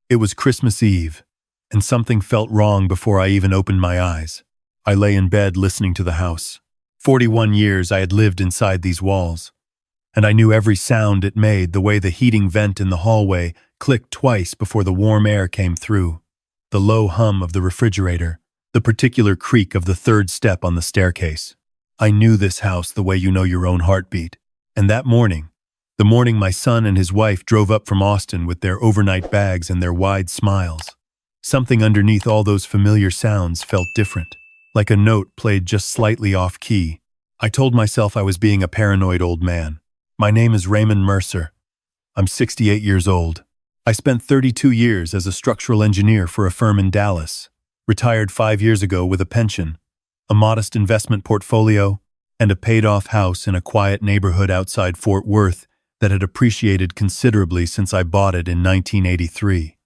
It was Christmas Eve, and something felt wrong before I even opened my eyes. I lay in bed listening to the house. 41 years I had lived inside these walls, and I knew every sound it made, the way the heating vent in the hallway clicked twice before the warm air came through, the low hum of the refrigerator, the particular creak of the third step on the staircase. I knew this house the way you know your own heartbeat. And that morning, the morning my son and his wife drove up from Austin with their overnight bags and their wide smiles, something underneath all those familiar sounds felt different, like a note played just slightly off-key. I told myself I was being a paranoid old man. My name is Raymond Mercer. I'm 68 years old. I spent 32 years as a structural engineer for a firm in Dallas, retired 5 years ago with a pension, a modest investment portfolio, and a paid-off house in a quiet neighborhood outside Fort Worth that had appreciated considerably since I bought it in 1983.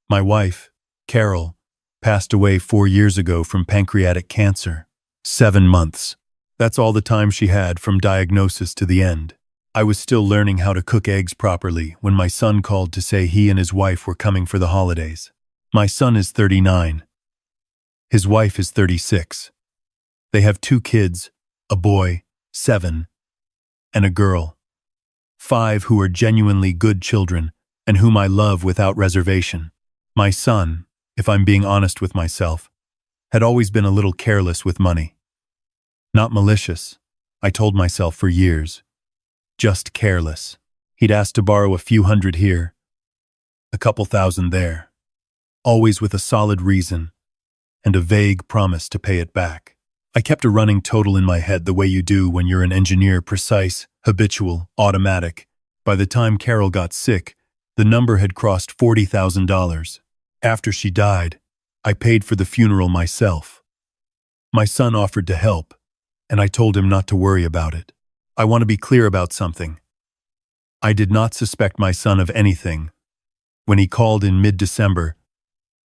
My wife, Carol, passed away 4 years ago from pancreatic cancer. 7 months. That's all the time she had from diagnosis to the end. I was still learning how to cook eggs properly when my son called to say he and his wife were coming for the holidays. My son is 39. His wife is 36. They have 2 kids, a boy, 7, and a girl, 5, who are genuinely good children and whom I love without reservation. My son, if I'm being honest with myself, had always been a little careless with money. Not malicious, I told myself for years. Just careless. He'd asked to borrow a few hundred here, a couple thousand there, always with a solid reason and a vague promise to pay it back. I kept a running total in my head the way you do when you're an engineer, precise, habitual, automatic. By the time Carol got sick, the number had crossed $40,000. After she died, I paid for the funeral myself. My son offered to help, and I told him not to worry about it. I want to be clear about something. I did not suspect my son of anything when he called in mid-December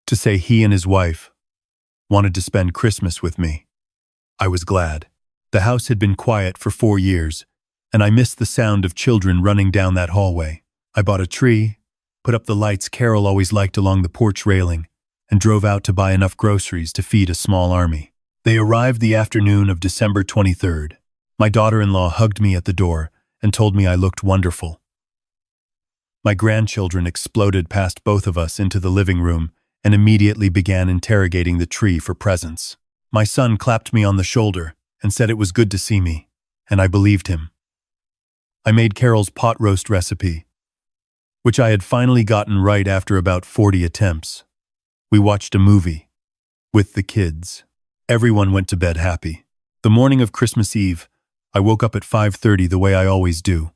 to say he and his wife wanted to spend Christmas with me. I was glad. The house had been quiet for 4 years, and I missed the sound of children running down that hallway. I bought a tree, put up the lights Carol always liked along the porch railing, and drove out to buy enough groceries to feed a small army. They arrived the afternoon of December 23rd. My daughter-in-law hugged me at the door and told me I looked wonderful. My grandchildren exploded past both of us into the living room and immediately began interrogating the tree for presents. My son clapped me on the shoulder and said it was good to see me, and I believed him. I made Carol's pot roast recipe, which I had finally gotten right after about 40 attempts. We watched a movie with the kids. Everyone went to bed happy. The morning of Christmas Eve, I woke up at 5:30 the way I always do.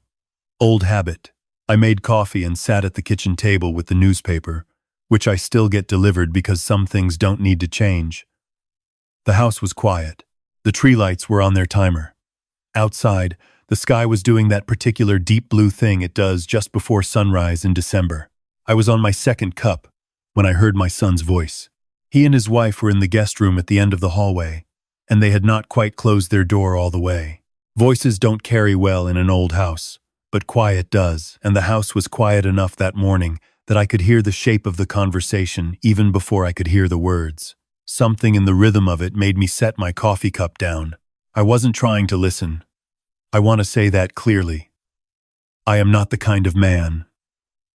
Old habit. I made coffee and sat at the kitchen table with the newspaper, which I still get delivered because some things don't need to change. The house was quiet. The tree lights were on their timer. Outside, the sky was doing that particular deep blue thing it does just before sunrise in December. I was on my second cup when I heard my son's voice. He and his wife were in the guest room at the end of the hallway, and they had not quite closed their door all the way. Voices don't carry well in an old house, but quiet does, and the house was quiet enough that morning that I could hear the shape of the conversation even before I could hear the words. Something in the rhythm of it made me set my coffee cup down. I wasn't trying to listen. I want to say that clearly. I am not the kind of man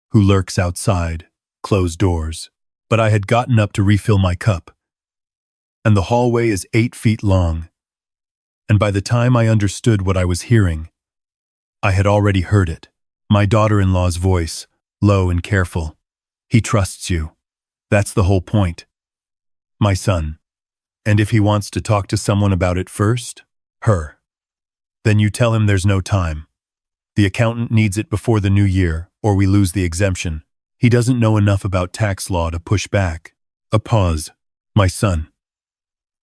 who lurks outside closed doors. But I had gotten up to refill my cup, and the hallway is 8 feet long, and by the time I understood what I was hearing, I had already heard it. My daughter-in-law's voice, low and careful. He trusts you. That's the whole point. My son. And if he wants to talk to someone about it first, her, then you tell him there's no time. The accountant needs it before the new year, or we lose the exemption. He doesn't know enough about tax law to push back. A pause. My son.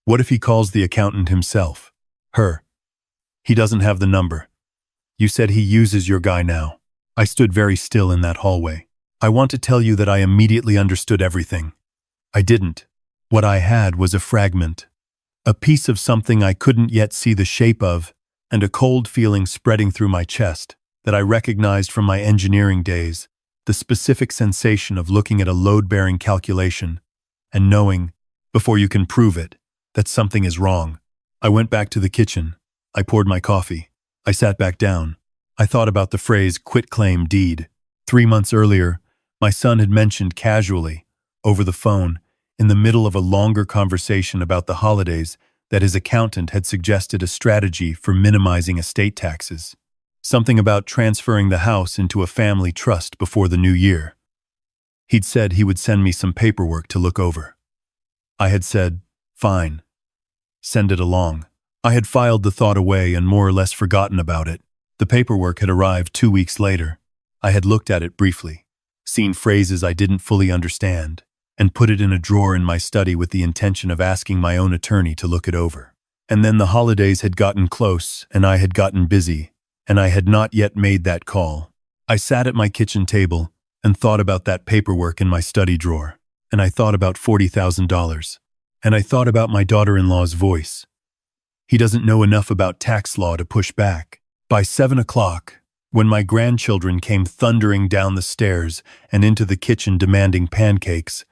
What if he calls the accountant himself? Her. He doesn't have the number. You said he uses your guy now. I stood very still in that hallway. I want to tell you that I immediately understood everything. I didn't. What I had was a fragment, a piece of something I couldn't yet see the shape of, and a cold feeling spreading through my chest that I recognized from my engineering days, the specific sensation of looking at a load-bearing calculation and knowing, before you can prove it, that something is wrong. I went back to the kitchen. I poured my coffee. I sat back down. I thought about the phrase quitclaim deed. 3 months earlier, my son had mentioned casually, over the phone, in the middle of a longer conversation about the holidays, that his accountant had suggested a strategy for minimizing estate taxes. Something about transferring the house into a family trust before the new year. He'd said he would send me some paperwork to look over. I had said, fine. Send it along. I had filed the thought away and more or less forgotten about it. The paperwork had arrived 2 weeks later. I had looked at it briefly, seen phrases I didn't fully understand, and put it in a drawer in my study with the intention of asking my own attorney to look it over. And then the holidays had gotten close, and I had gotten busy, and I had not yet made that call. I sat at my kitchen table and thought about that paperwork in my study drawer, and I thought about $40,000, and I thought about my daughter-in-law's voice. He doesn't know enough about tax law to push back. By 7 o'clock, when my grandchildren came thundering down the stairs and into the kitchen demanding pancakes,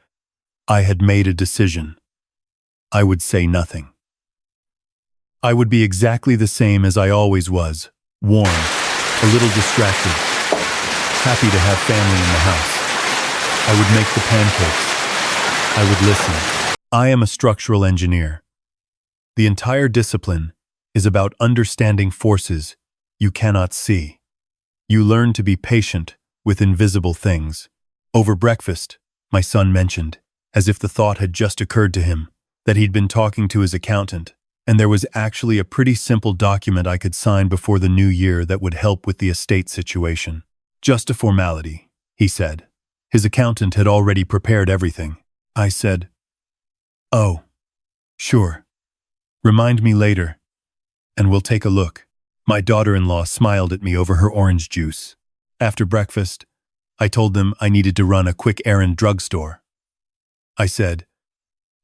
I had made a decision. I would say nothing. I would be exactly the same as I always was, warm, a little distracted, happy to have family in the house. I would make the pancakes. I would listen. I am a structural engineer. The entire discipline is about understanding forces you cannot see. You learn to be patient with invisible things. Over breakfast, my son mentioned, as if the thought had just occurred to him, that he'd been talking to his accountant, and there was actually a pretty simple document I could sign before the new year that would help with the estate situation. Just a formality, he said. His accountant had already prepared everything. I said, "Oh, sure. Remind me later, and we'll take a look." My daughter-in-law smiled at me over her orange juice. After breakfast, I told them I needed to run a quick errand drugstore. I said,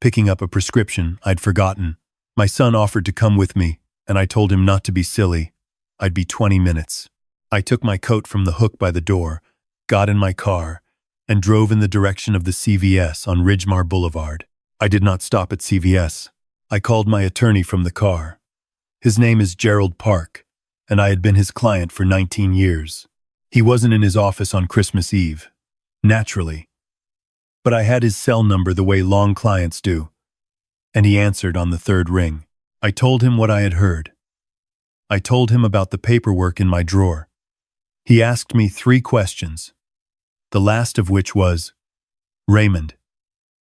picking up a prescription I'd forgotten. My son offered to come with me, and I told him not to be silly. I'd be 20 minutes. I took my coat from the hook by the door, got in my car, and drove in the direction of the CVS on Ridgemar Boulevard. I did not stop at CVS. I called my attorney from the car. His name is Gerald Park, and I had been his client for 19 years. He wasn't in his office on Christmas Eve, naturally, but I had his cell number the way long clients do, and he answered on the third ring. I told him what I had heard. I told him about the paperwork in my drawer. He asked me 3 questions, the last of which was, "Raymond,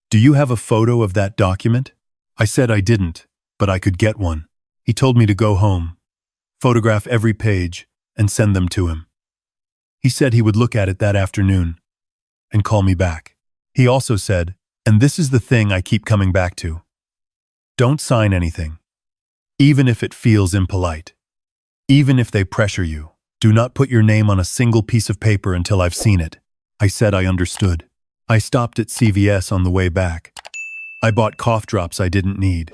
do you have a photo of that document?" I said I didn't, but I could get one. He told me to go home, photograph every page, and send them to him. He said he would look at it that afternoon and call me back. He also said, and this is the thing I keep coming back to, don't sign anything, even if it feels impolite. Even if they pressure you, do not put your name on a single piece of paper until I've seen it. I said I understood. I stopped at CVS on the way back. I bought cough drops I didn't need.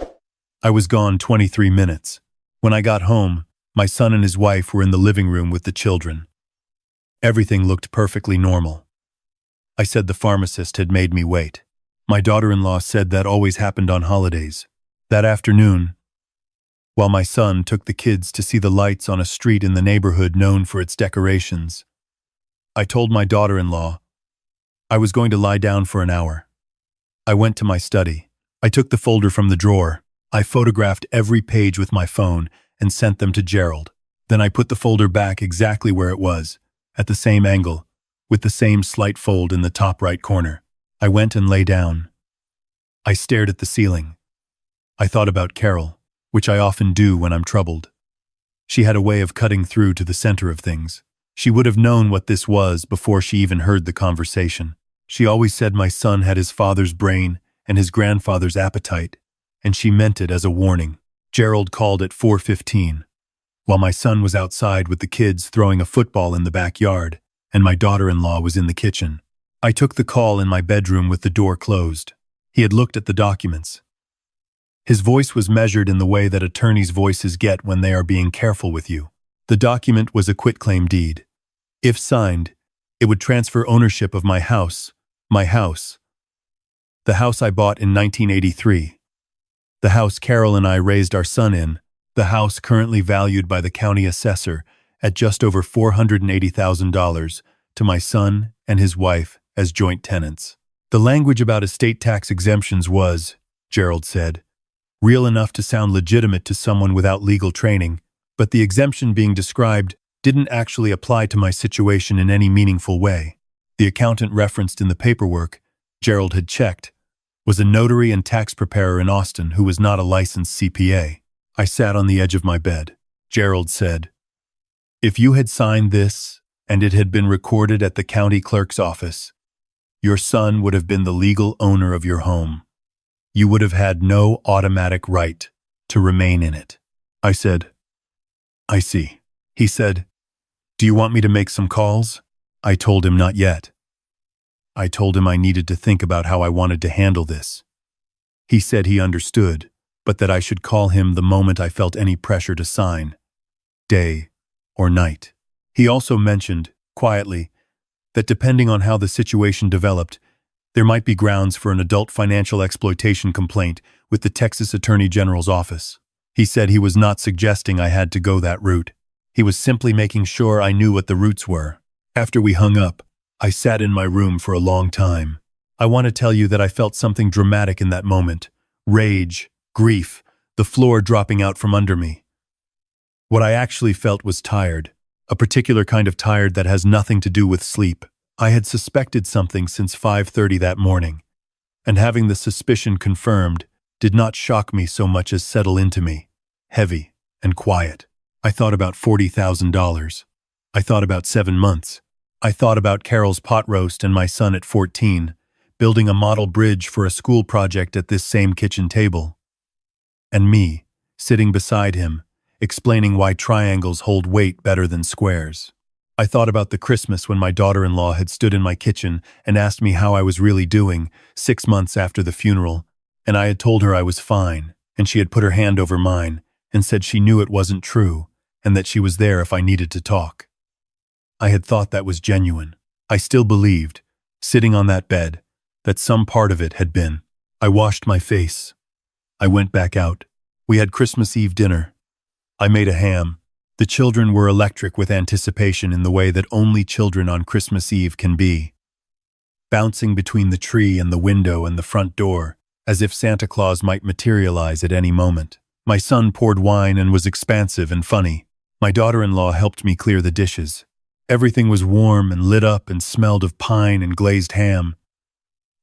I was gone 23 minutes. When I got home, my son and his wife were in the living room with the children. Everything looked perfectly normal. I said the pharmacist had made me wait. My daughter-in-law said that always happened on holidays. That afternoon, while my son took the kids to see the lights on a street in the neighborhood known for its decorations, I told my daughter-in-law I was going to lie down for an hour. I went to my study. I took the folder from the drawer. I photographed every page with my phone and sent them to Gerald. Then I put the folder back exactly where it was, at the same angle, with the same slight fold in the top right corner. I went and lay down. I stared at the ceiling. I thought about Carol, which I often do when I'm troubled. She had a way of cutting through to the center of things. She would have known what this was before she even heard the conversation. She always said my son had his father's brain and his grandfather's appetite, and she meant it as a warning. Gerald called at 4:15, while my son was outside with the kids throwing a football in the backyard, and my daughter-in-law was in the kitchen. I took the call in my bedroom with the door closed. He had looked at the documents. His voice was measured in the way that attorneys' voices get when they are being careful with you. The document was a quitclaim deed. If signed, It would transfer ownership of my house, the house I bought in 1983, the house Carol and I raised our son in, the house currently valued by the county assessor at just over $480,000 to my son and his wife as joint tenants. The language about estate tax exemptions was, Gerald said, real enough to sound legitimate to someone without legal training, but the exemption being described didn't actually apply to my situation in any meaningful way. The accountant referenced in the paperwork Gerald had checked was a notary and tax preparer in Austin who was not a licensed CPA. I sat on the edge of my bed. Gerald said, "If you had signed this and it had been recorded at the county clerk's office, your son would have been the legal owner of your home. You would have had no automatic right to remain in it." I said, "I see." He said, "Do you want me to make some calls?" I told him not yet. I told him I needed to think about how I wanted to handle this. He said he understood, but that I should call him the moment I felt any pressure to sign, day or night. He also mentioned, quietly, that depending on how the situation developed, there might be grounds for an adult financial exploitation complaint with the Texas Attorney General's office. He said he was not suggesting I had to go that route. He was simply making sure I knew what the routes were. After we hung up, I sat in my room for a long time. I want to tell you that I felt something dramatic in that moment. Rage, grief, the floor dropping out from under me. What I actually felt was tired, a particular kind of tired that has nothing to do with sleep. I had suspected something since 5:30 that morning, and having the suspicion confirmed did not shock me so much as settle into me, heavy and quiet. I thought about $40,000. I thought about 7 months. I thought about Carol's pot roast and my son at 14, building a model bridge for a school project at this same kitchen table. And me, sitting beside him, explaining why triangles hold weight better than squares. I thought about the Christmas when my daughter-in-law had stood in my kitchen and asked me how I was really doing 6 months after the funeral, and I had told her I was fine, and she had put her hand over mine and said she knew it wasn't true and that she was there if I needed to talk. I had thought that was genuine. I still believed, sitting on that bed, that some part of it had been. I washed my face. I went back out. We had Christmas Eve dinner. I made a ham. The children were electric with anticipation in the way that only children on Christmas Eve can be. Bouncing between the tree and the window and the front door, as if Santa Claus might materialize at any moment. My son poured wine and was expansive and funny. My daughter-in-law helped me clear the dishes. Everything was warm and lit up and smelled of pine and glazed ham.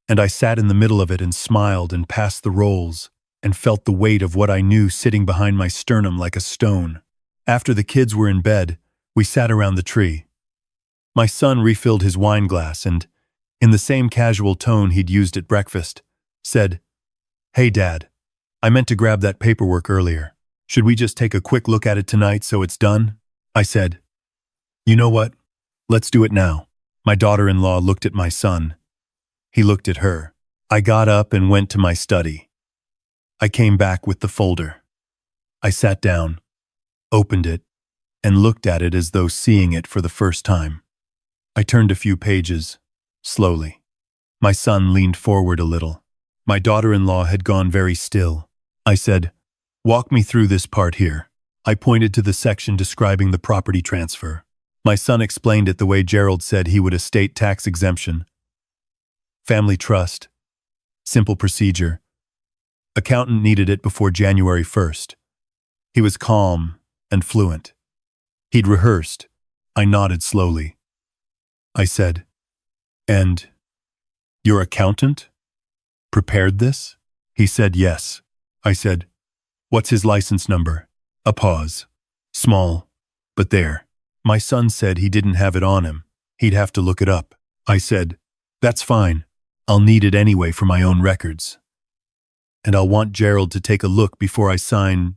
And I sat in the middle of it and smiled and passed the rolls and felt the weight of what I knew sitting behind my sternum like a stone. After the kids were in bed, we sat around the tree. My son refilled his wine glass and, in the same casual tone he'd used at breakfast, said, "Hey, Dad, I meant to grab that paperwork earlier. Should we just take a quick look at it tonight so it's done?" I said, "You know what? Let's do it now." My daughter-in-law looked at my son. He looked at her. I got up and went to my study. I came back with the folder. I sat down, opened it, and looked at it as though seeing it for the first time. I turned a few pages, slowly. My son leaned forward a little. My daughter-in-law had gone very still. I said, "Walk me through this part here." I pointed to the section describing the property transfer. My son explained it the way Gerald said he would: estate tax exemption, family trust, simple procedure. Accountant needed it before January 1st. He was calm and fluent. He'd rehearsed. I nodded slowly. I said, "And your accountant prepared this?" He said yes. I said, "What's his license number?" A pause. Small, but there. My son said he didn't have it on him. He'd have to look it up. I said, "That's fine. I'll need it anyway for my own records. And I'll want Gerald to take a look before I sign.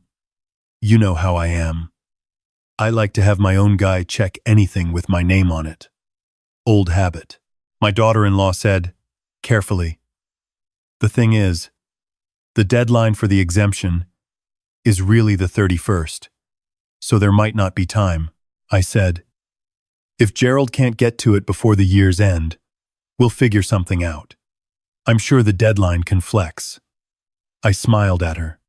You know how I am. I like to have my own guy check anything with my name on it. Old habit." My daughter-in-law said, carefully, "The thing is, the deadline for the exemption is really the 31st, so there might not be time." I said, If Gerald can't get to it before the year's end, we'll figure something out. I'm sure the deadline can flex. I smiled at her.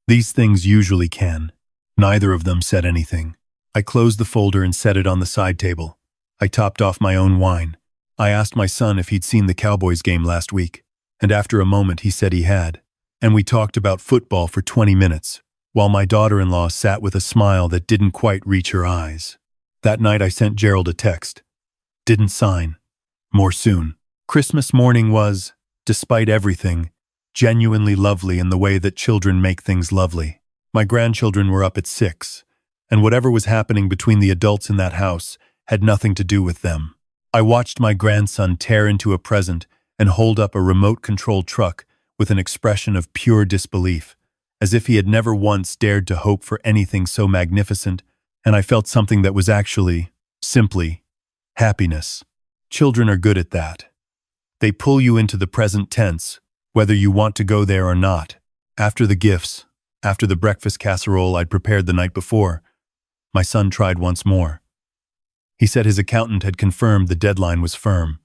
These things usually can. Neither of them said anything. I closed the folder and set it on the side table. I topped off my own wine. I asked my son if he'd seen the Cowboys game last week, and after a moment he said he had. And we talked about football for 20 minutes, while my daughter-in-law sat with a smile that didn't quite reach her eyes. That night I sent Gerald a text. Didn't sign. More soon. Christmas morning was, despite everything, genuinely lovely in the way that children make things lovely. My grandchildren were up at 6, and whatever was happening between the adults in that house had nothing to do with them. I watched my grandson tear into a present and hold up a remote-controlled truck with an expression of pure disbelief, as if he had never once dared to hope for anything so magnificent, and I felt something that was actually, simply, happiness. Children are good at that. They pull you into the present tense, whether you want to go there or not. After the gifts, after the breakfast casserole I'd prepared the night before, my son tried once more. He said his accountant had confirmed the deadline was firm.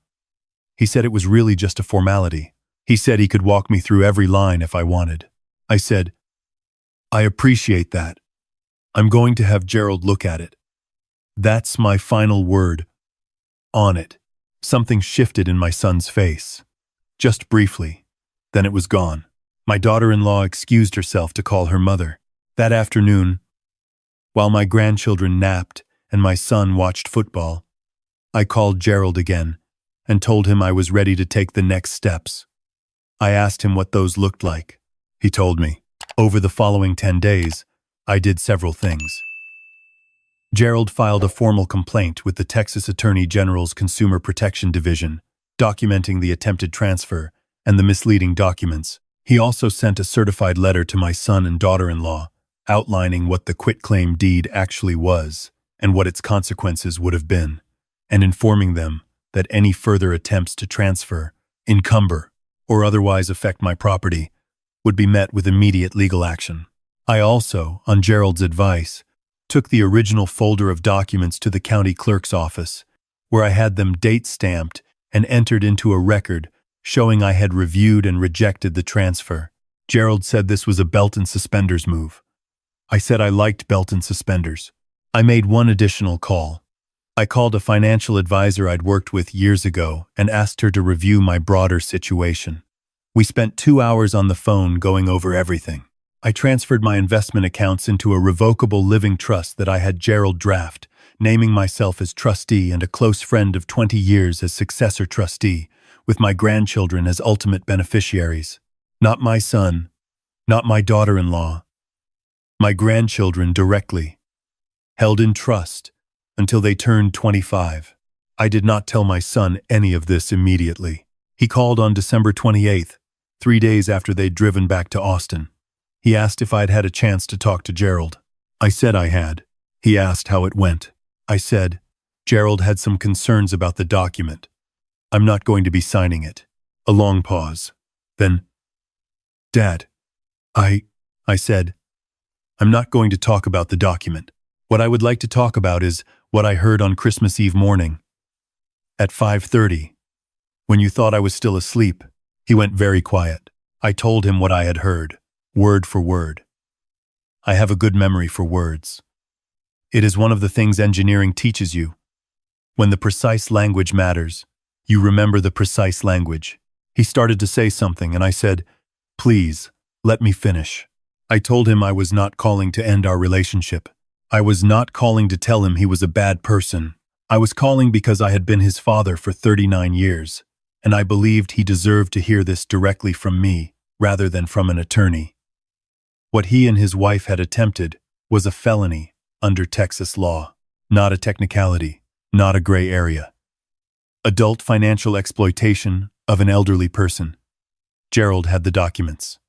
He said it was really just a formality. He said he could walk me through every line if I wanted. I said, I appreciate that. I'm going to have Gerald look at it. That's my final word. On it. Something shifted in my son's face. Just briefly. Then it was gone. My daughter-in-law excused herself to call her mother. That afternoon, while my grandchildren napped and my son watched football, I called Gerald again and told him I was ready to take the next steps. I asked him what those looked like. He told me. Over the following 10 days, I did several things. Gerald filed a formal complaint with the Texas Attorney General's Consumer Protection Division, documenting the attempted transfer and the misleading documents. He also sent a certified letter to my son and daughter-in-law, outlining what the quitclaim deed actually was and what its consequences would have been, and informing them that any further attempts to transfer, encumber, or otherwise affect my property would be met with immediate legal action. I also, on Gerald's advice, took the original folder of documents to the county clerk's office, where I had them date-stamped and entered into a record showing I had reviewed and rejected the transfer. Gerald said this was a belt and suspenders move. I said I liked belt and suspenders. I made one additional call. I called a financial advisor I'd worked with years ago and asked her to review my broader situation. We spent 2 hours on the phone going over everything. I transferred my investment accounts into a revocable living trust that I had Gerald draft, naming myself as trustee and a close friend of 20 years as successor trustee, with my grandchildren as ultimate beneficiaries. Not my son, not my daughter-in-law. My grandchildren directly, held in trust until they turned 25. I did not tell my son any of this immediately. He called on December 28th, 3 days after they'd driven back to Austin. He asked if I'd had a chance to talk to Gerald. I said I had. He asked how it went. I said, Gerald had some concerns about the document. I'm not going to be signing it. A long pause. Then, Dad, I said, I'm not going to talk about the document. What I would like to talk about is what I heard on Christmas Eve morning. At 5:30, when you thought I was still asleep, he went very quiet. I told him what I had heard, word for word. I have a good memory for words. It is one of the things engineering teaches you. When the precise language matters, you remember the precise language. He started to say something, and I said, Please, let me finish. I told him I was not calling to end our relationship. I was not calling to tell him he was a bad person. I was calling because I had been his father for 39 years, and I believed he deserved to hear this directly from me, rather than from an attorney. What he and his wife had attempted was a felony under Texas law, not a technicality, not a gray area. Adult financial exploitation of an elderly person. Gerald had the documents.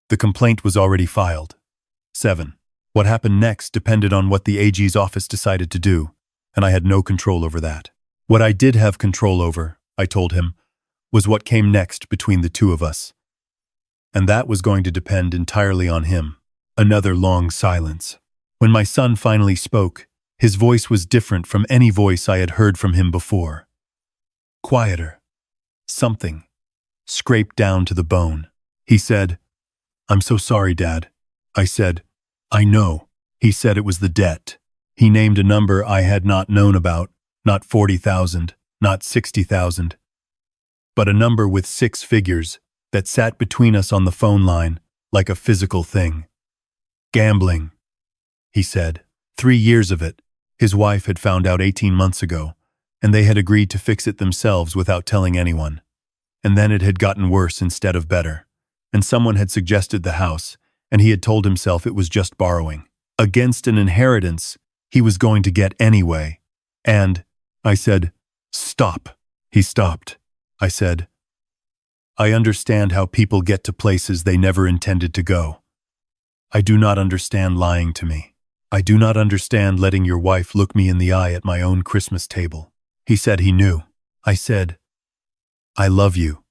The complaint was already filed. 7. What happened next depended on what the AG's office decided to do, and I had no control over that. What I did have control over, I told him, was what came next between the two of us. And that was going to depend entirely on him. Another long silence. When my son finally spoke, His voice was different from any voice I had heard from him before. Quieter. Something scraped down to the bone. He said, "I'm so sorry, Dad." I said, "I know." He said it was the debt. He named a number I had not known about, not 40,000, not 60,000, but a number with 6 figures that sat between us on the phone line like a physical thing. Gambling, he said. 3 years of it. His wife had found out 18 months ago, and they had agreed to fix it themselves without telling anyone. And then it had gotten worse instead of better, and someone had suggested the house, and he had told himself it was just borrowing. Against an inheritance he was going to get anyway. And I said, "Stop." He stopped. I said, "I understand how people get to places they never intended to go. I do not understand lying to me. I do not understand letting your wife look me in the eye at my own Christmas table." He said he knew. I said, "I love you.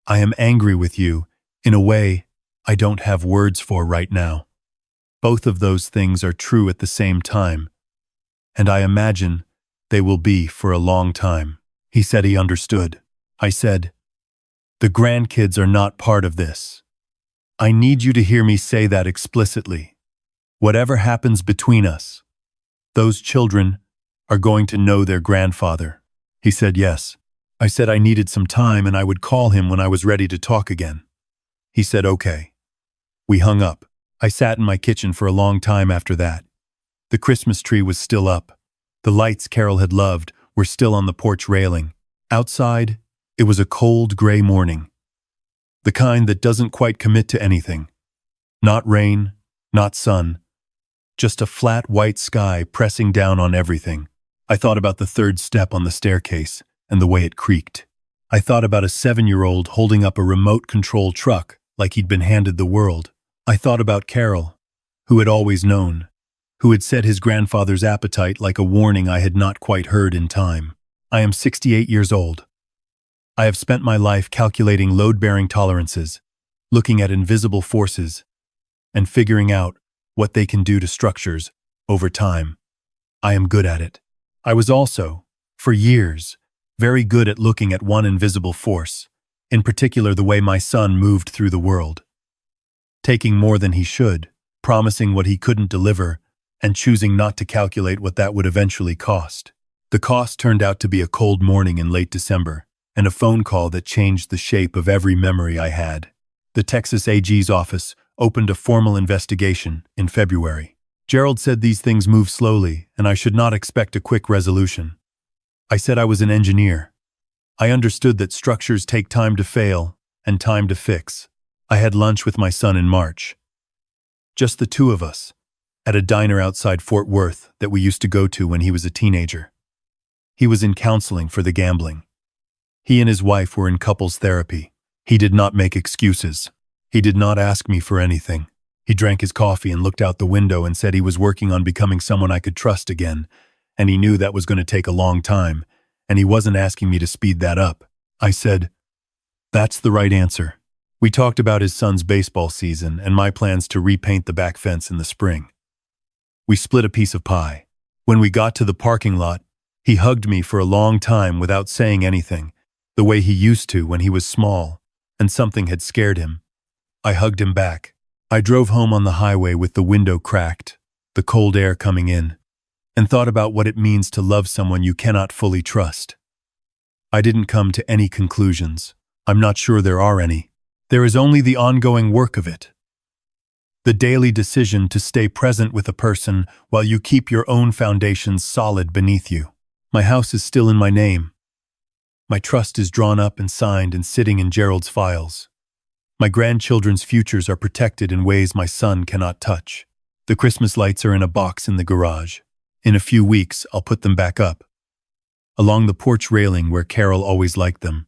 I am angry with you in a way I don't have words for right now. Both of those things are true at the same time, and I imagine they will be for a long time." He said he understood. I said, "The grandkids are not part of this. I need you to hear me say that explicitly. Whatever happens between us, those children are going to know their grandfather." He said yes. I said I needed some time and I would call him when I was ready to talk again. He said okay. We hung up. I sat in my kitchen for a long time after that. The Christmas tree was still up. The lights Carol had loved were still on the porch railing. Outside, it was a cold, gray morning. The kind that doesn't quite commit to anything. Not rain, not sun. Just a flat white sky pressing down on everything. I thought about the third step on the staircase and the way it creaked. I thought about a 7-year-old holding up a remote control truck like he'd been handed the world. I thought about Carol, who had always known, who had set his grandfather's appetite like a warning I had not quite heard in time. I am 68 years old. I have spent my life calculating load-bearing tolerances, looking at invisible forces, and figuring out what they can do to structures over time. I am good at it. I was also, for years, very good at looking at one invisible force, in particular the way my son moved through the world. Taking more than he should, promising what he couldn't deliver, and choosing not to calculate what that would eventually cost. The cost turned out to be a cold morning in late December, and a phone call that changed the shape of every memory I had. The Texas AG's office opened a formal investigation in February. Gerald said these things move slowly, and I should not expect a quick resolution. I said I was an engineer. I understood that structures take time to fail and time to fix. I had lunch with my son in March. Just the two of us, at a diner outside Fort Worth that we used to go to when he was a teenager. He was in counseling for the gambling. He and his wife were in couples therapy. He did not make excuses. He did not ask me for anything. He drank his coffee and looked out the window and said he was working on becoming someone I could trust again, and he knew that was going to take a long time, and he wasn't asking me to speed that up. I said, "That's the right answer." We talked about his son's baseball season and my plans to repaint the back fence in the spring. We split a piece of pie. When we got to the parking lot, he hugged me for a long time without saying anything, the way he used to when he was small, and something had scared him. I hugged him back. I drove home on the highway with the window cracked, the cold air coming in, and thought about what it means to love someone you cannot fully trust. I didn't come to any conclusions. I'm not sure there are any. There is only the ongoing work of it. The daily decision to stay present with a person while you keep your own foundations solid beneath you. My house is still in my name. My trust is drawn up and signed and sitting in Gerald's files. My grandchildren's futures are protected in ways my son cannot touch. The Christmas lights are in a box in the garage. In a few weeks, I'll put them back up, along the porch railing where Carol always liked them.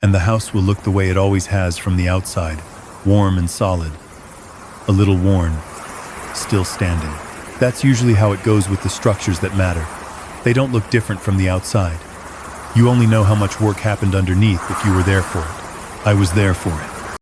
And the house will look the way it always has from the outside, warm and solid. A little worn, still standing. That's usually how it goes with the structures that matter. They don't look different from the outside. You only know how much work happened underneath if you were there for it. I was there for it.